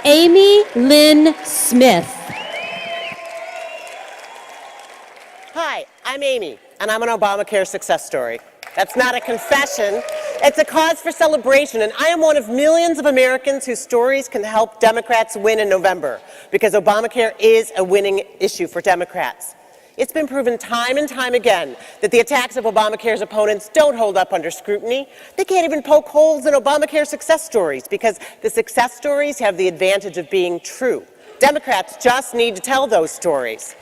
Amy Lynn Smith. Hi, I'm Amy, and I'm an Obamacare success story. That's not a confession. It's a cause for celebration, and I am one of millions of Americans whose stories can help Democrats win in November, because Obamacare is a winning issue for Democrats. It's been proven time and time again that the attacks of Obamacare's opponents don't hold up under scrutiny. They can't even poke holes in Obamacare success stories, because the success stories have the advantage of being true. Democrats just need to tell those stories.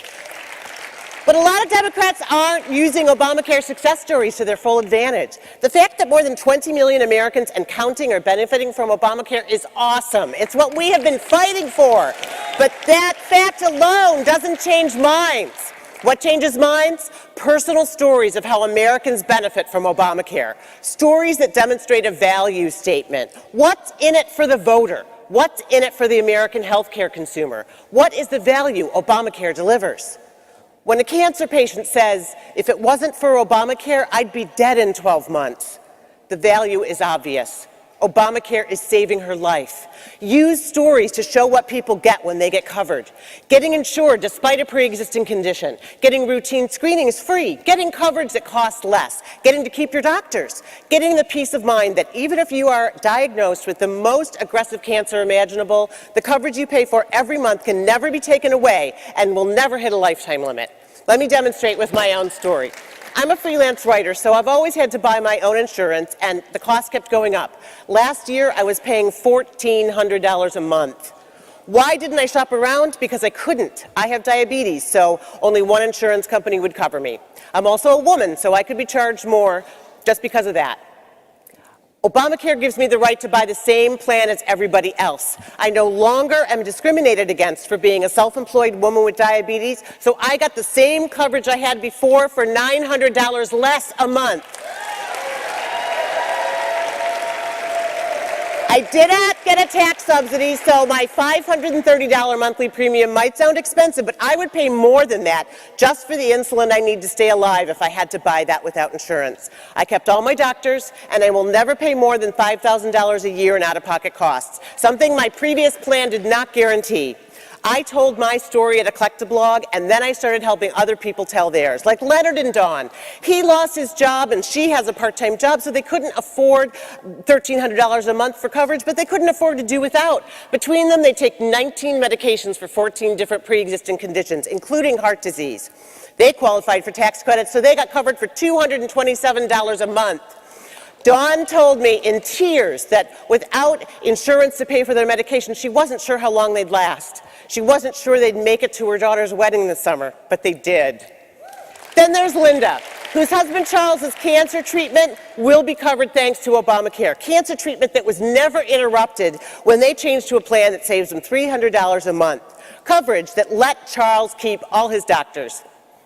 But a lot of Democrats aren't using Obamacare success stories to their full advantage. The fact that more than 20 million Americans and counting are benefiting from Obamacare is awesome. It's what we have been fighting for. But that fact alone doesn't change minds. What changes minds? Personal stories of how Americans benefit from Obamacare. Stories that demonstrate a value statement. What's in it for the voter? What's in it for the American healthcare consumer? What is the value Obamacare delivers? When a cancer patient says, if it wasn't for Obamacare, I'd be dead in 12 months, the value is obvious. Obamacare is saving her life. Use stories to show what people get when they get covered. Getting insured despite a pre-existing condition. Getting routine screenings free. Getting coverage that costs less. Getting to keep your doctors. Getting the peace of mind that even if you are diagnosed with the most aggressive cancer imaginable, the coverage you pay for every month can never be taken away and will never hit a lifetime limit. Let me demonstrate with my own story. I'm a freelance writer, so I've always had to buy my own insurance, and the cost kept going up. Last year, I was paying $1,400 a month. Why didn't I shop around? Because I couldn't. I have diabetes, so only one insurance company would cover me. I'm also a woman, so I could be charged more just because of that. Obamacare gives me the right to buy the same plan as everybody else. I no longer am discriminated against for being a self-employed woman with diabetes, so I got the same coverage I had before for $900 less a month. I did not get a tax subsidy, so my $530 monthly premium might sound expensive, but I would pay more than that just for the insulin I need to stay alive if I had to buy that without insurance. I kept all my doctors, and I will never pay more than $5,000 a year in out-of-pocket costs, something my previous plan did not guarantee. I told my story at a Collectablog, and then I started helping other people tell theirs, like Leonard and Dawn. He lost his job, and she has a part-time job, so they couldn't afford $1,300 a month for coverage, but they couldn't afford to do without. Between them, they take 19 medications for 14 different pre-existing conditions, including heart disease. They qualified for tax credits, so they got covered for $227 a month. Dawn told me in tears that without insurance to pay for their medication, she wasn't sure how long they'd last. She wasn't sure they'd make it to her daughter's wedding this summer, but they did. Then there's Linda, whose husband Charles's cancer treatment will be covered thanks to Obamacare. Cancer treatment that was never interrupted when they changed to a plan that saves them $300 a month. Coverage that let Charles keep all his doctors.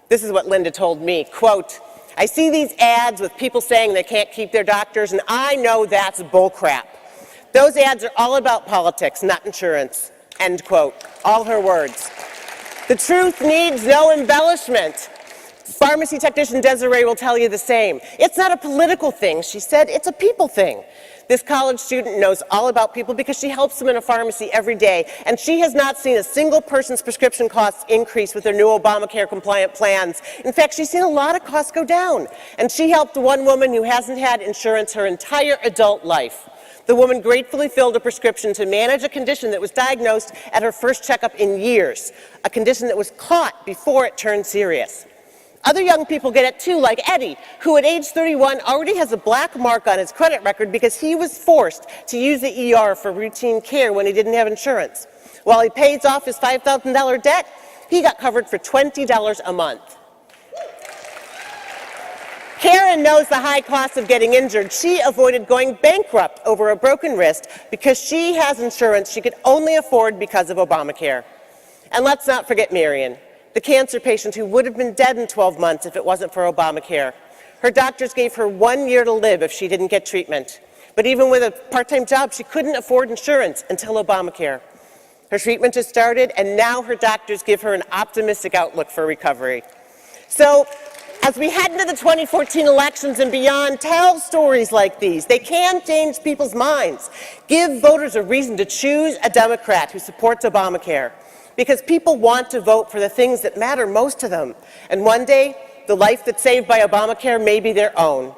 This is what Linda told me, quote, I see these ads with people saying they can't keep their doctors, and I know that's bullcrap. Those ads are all about politics, not insurance. End quote. All her words. The truth needs no embellishment. Pharmacy technician Desiree will tell you the same. It's not a political thing, she said. It's a people thing. This college student knows all about people because she helps them in a pharmacy every day, and she has not seen a single person's prescription costs increase with their new Obamacare compliant plans. In fact, she's seen a lot of costs go down, and she helped one woman who hasn't had insurance her entire adult life. The woman gratefully filled a prescription to manage a condition that was diagnosed at her first checkup in years, a condition that was caught before it turned serious. Other young people get it too, like Eddie, who at age 31 already has a black mark on his credit record because he was forced to use the ER for routine care when he didn't have insurance. While he pays off his $5,000 debt, he got covered for $20 a month. Karen knows the high cost of getting injured. She avoided going bankrupt over a broken wrist because she has insurance she could only afford because of Obamacare. And let's not forget Marion, the cancer patient who would have been dead in 12 months if it wasn't for Obamacare. Her doctors gave her 1 year to live if she didn't get treatment. But even with a part-time job, she couldn't afford insurance until Obamacare. Her treatment has started, and now her doctors give her an optimistic outlook for recovery. So, As we head into the 2014 elections and beyond, tell stories like these. They can change people's minds. Give voters a reason to choose a Democrat who supports Obamacare, because people want to vote for the things that matter most to them. And one day, the life that's saved by Obamacare may be their own.